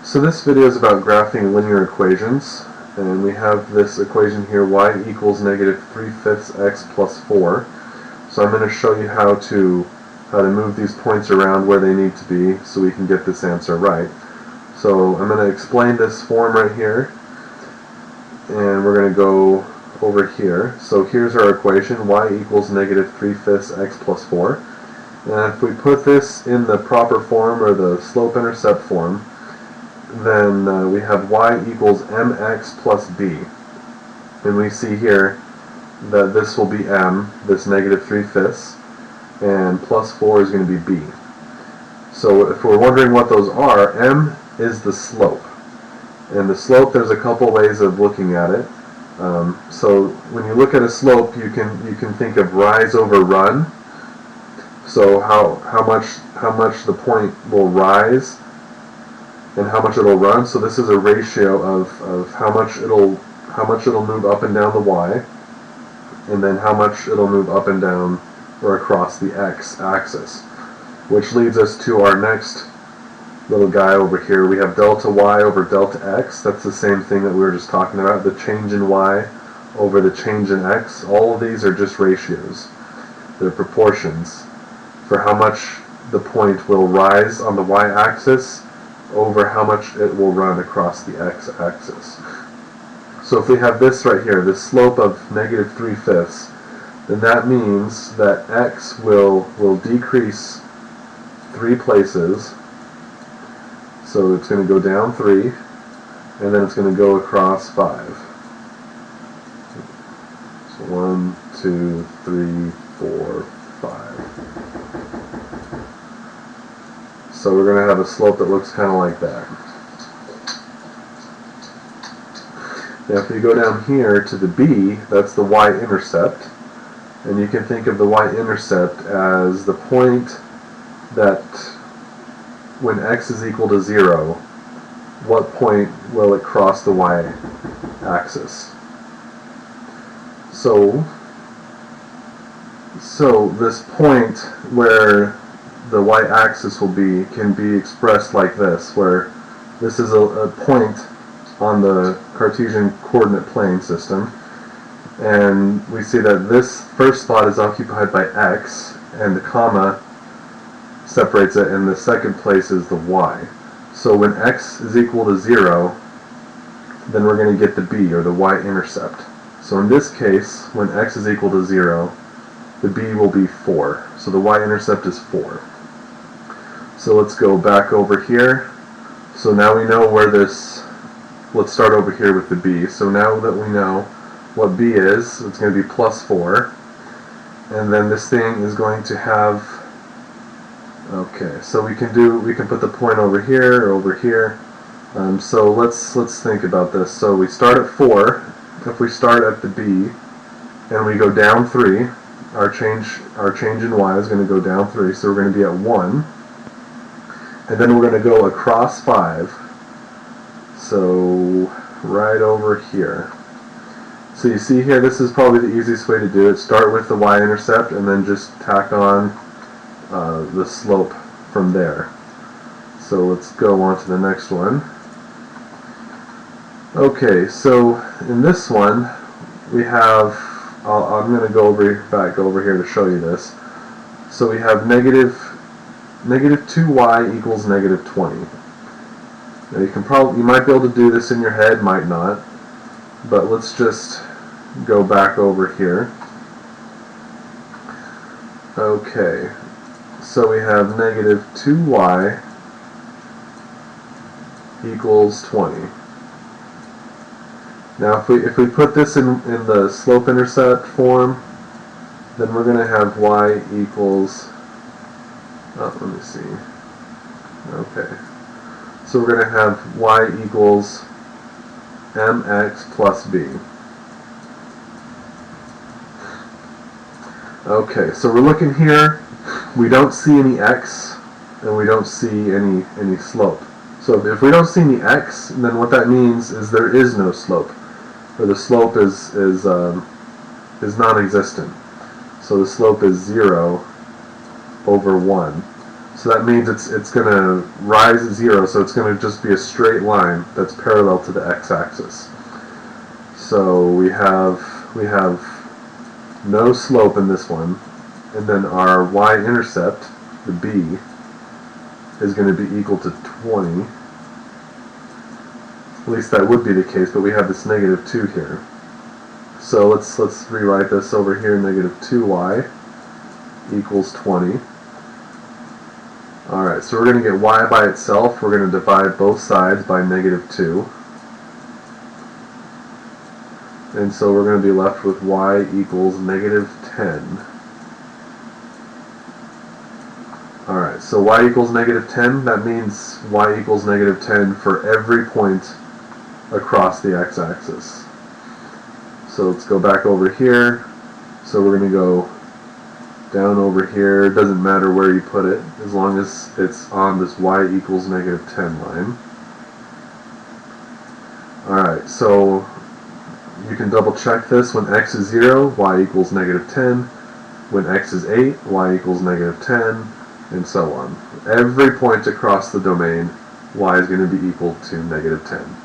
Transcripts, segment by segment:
So this video is about graphing linear equations, and we have this equation here, y equals negative 3/5 x plus 4. So I'm going to show you how to move these points around where they need to be so we can get this answer right. So I'm going to explain this form right here, and we're going to go over here. So here's our equation, y equals negative 3/5 x plus 4. And if we put this in the proper form, or the slope-intercept form, then we have y equals mx plus b. And we see here that this will be m, this negative 3/5, and plus 4 is going to be b. So if we're wondering what those are, m is the slope. And the slope, there's a couple ways of looking at it. So when you look at a slope, you can think of rise over run. So how much the point will rise and how much it'll run. So this is a ratio of how much it'll move up and down the y, and then how much it'll move up and down or across the x-axis. Which leads us to our next little guy over here. We have delta y over delta x. That's the same thing that we were just talking about, the change in y over the change in x. All of these are just ratios. They're proportions for how much the point will rise on the y-axis over how much it will run across the x-axis. So if we have this right here, this slope of negative 3/5, then that means that x will decrease 3 places. So it's going to go down 3, and then it's going to go across 5. So 1, 2, 3, 4, 5. So we're going to have a slope that looks kind of like that. Now if you go down here to the b, that's the y-intercept. And you can think of the y-intercept as the point that when x is equal to 0, what point will it cross the y-axis? So this point where the y-axis will be can be expressed like this, where this is a point on the Cartesian coordinate plane system, and we see that this first spot is occupied by x, and the comma separates it, and the second place is the y. So when x is equal to 0, then we're going to get the b, or the y-intercept. So in this case, when x is equal to 0, the b will be 4. So the y-intercept is 4. So let's go back over here. So now we know where this, let's start over here with the b. So now that we know what b is, it's going to be plus 4. And then this thing is going to have, okay, so we can put the point over here or over here. So let's think about this. So we start at 4. If we start at the b and we go down 3, our change in y is going to go down 3. So we're going to be at 1. And then we're going to go across 5. So right over here. So you see here, this is probably the easiest way to do it. Start with the y-intercept and then just tack on the slope from there. So let's go on to the next one. Okay, so in this one we have, I'm going to go back over here to show you this. So we have negative 2y equals negative 20. Now you might be able to do this in your head, might not, but let's just go back over here. Okay, so we have negative 2y equals 20. Now if we put this in the slope-intercept form, then we're going to have y equals, let me see, okay, so we're going to have y equals mx plus b. Okay, so we're looking here, we don't see any x, and we don't see any slope. So if we don't see any x, then what that means is there is no slope, or the slope is non-existent. So the slope is 0 over 1. So that means it's going to rise at 0, so it's going to just be a straight line that's parallel to the x-axis. So we have no slope in this one, and then our y-intercept, the b, is going to be equal to 20. At least that would be the case, but we have this negative 2 here. So let's rewrite this over here. Negative 2y equals 20. Alright, so we're going to get y by itself. We're going to divide both sides by negative 2. And so we're going to be left with y equals negative 10. Alright, so y equals negative 10. That means y equals negative 10 for every point across the x-axis. So let's go back over here. So we're going to go down over here. It doesn't matter where you put it, as long as it's on this y equals negative 10 line. Alright, so you can double check this. When x is 0, y equals negative 10. When x is 8, y equals negative 10, and so on. Every point across the domain, y is going to be equal to negative 10.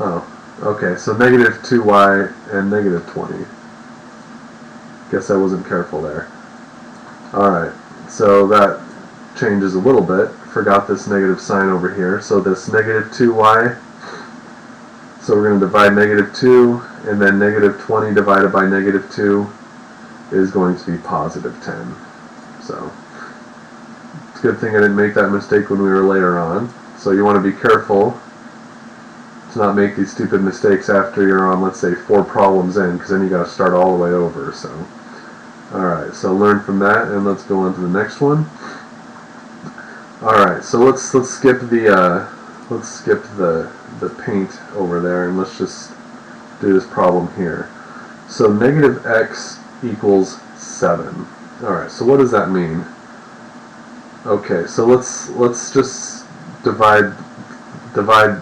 Oh, okay, so negative 2y and negative 20. Guess I wasn't careful there. Alright, so that changes a little bit. Forgot this negative sign over here. So this negative 2y, so we're going to divide negative 2, and then negative 20 divided by negative 2 is going to be positive 10. So it's a good thing I didn't make that mistake when we were later on. So you want to be careful to not make these stupid mistakes after you're on, let's say, 4 problems in, because then you got to start all the way over. So, alright, so learn from that, and let's go on to the next one. Alright, so let's skip the paint over there, and let's just do this problem here. So negative x equals 7. Alright, so what does that mean? Okay, so let's just divide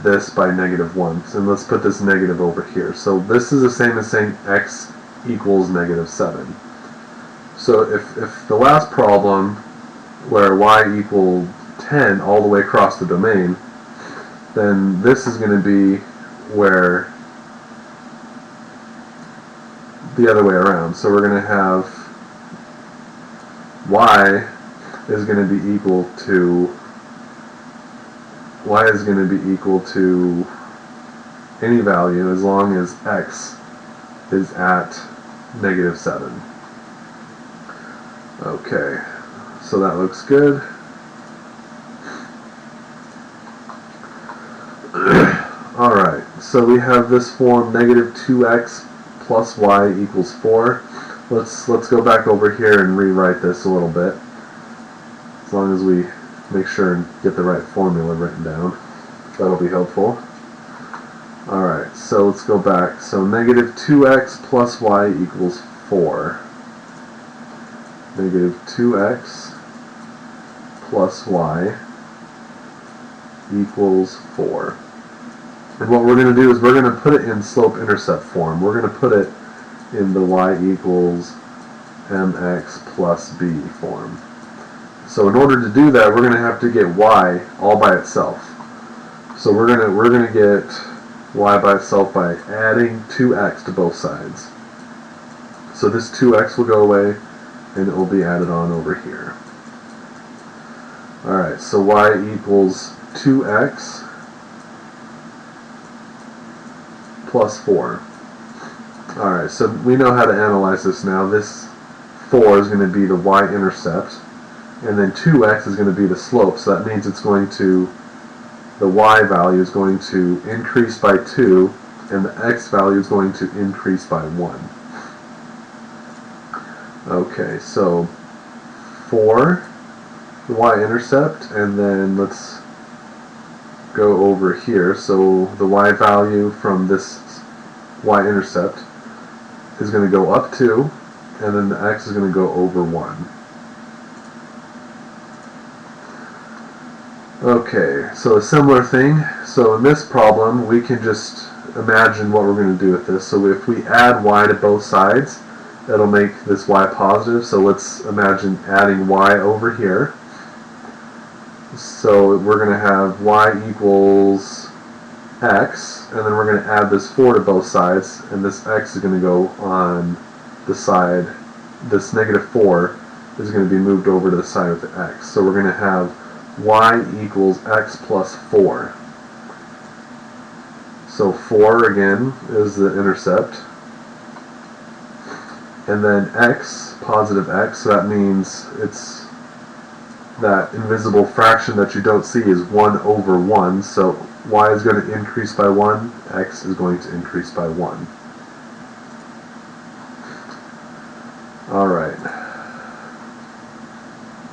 this by negative 1, and let's put this negative over here. So this is the same as saying x equals negative 7. So if the last problem, where y equaled 10 all the way across the domain, then this is going to be where the other way around. So we're going to have y is going to be equal to any value as long as x is at negative 7. Okay, so that looks good. Alright, so we have this form, negative 2x plus y equals 4. Let's go back over here and rewrite this a little bit, as long as we make sure and get the right formula written down. That'll be helpful. Alright, so let's go back. So negative 2x plus y equals 4. Negative 2x plus y equals 4. And what we're going to do is we're going to put it in slope-intercept form. We're going to put it in the y equals mx plus b form. So in order to do that, we're going to have to get y all by itself. So we're going to get y by itself by adding 2x to both sides. So this 2x will go away, and it will be added on over here. Alright, so y equals 2x plus 4. Alright, so we know how to analyze this now. This 4 is going to be the y-intercept, and then 2x is going to be the slope, so that means it's going to, the y value is going to increase by 2, and the x value is going to increase by 1. Okay, so 4, the y-intercept, and then let's go over here. So the y value from this y-intercept is going to go up 2, and then the x is going to go over 1. Okay, so a similar thing. So in this problem, we can just imagine what we're going to do with this. So if we add y to both sides, it'll make this y positive. So let's imagine adding y over here. So we're going to have y equals x, and then we're going to add this 4 to both sides, and this x is going to go on the side. This negative 4 is going to be moved over to the side of the x. So we're going to have y equals x plus 4. So 4 again is the intercept. And then x, positive x, so that means it's that invisible fraction that you don't see is 1 over 1. So y is going to increase by 1, x is going to increase by 1.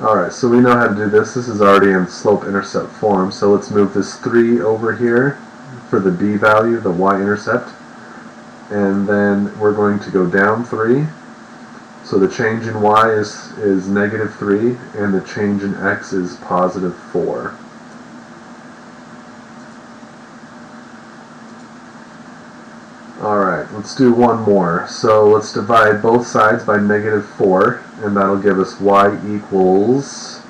Alright, so we know how to do this. This is already in slope-intercept form, so let's move this 3 over here for the b value, the y-intercept, and then we're going to go down 3. So the change in y is negative 3, and the change in x is positive 4. Alright, let's do one more. So let's divide both sides by negative 4, and that'll give us y equals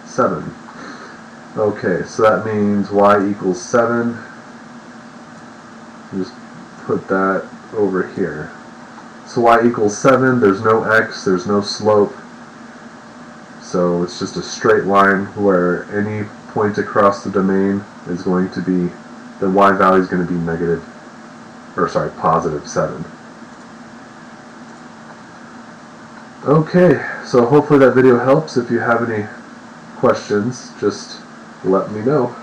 7. Okay, so that means y equals 7. Just put that over here. So y equals 7, there's no x, there's no slope, so it's just a straight line where any point across the domain is going to be, the y value is going to be positive 7. Okay, so hopefully that video helps. If you have any questions, just let me know.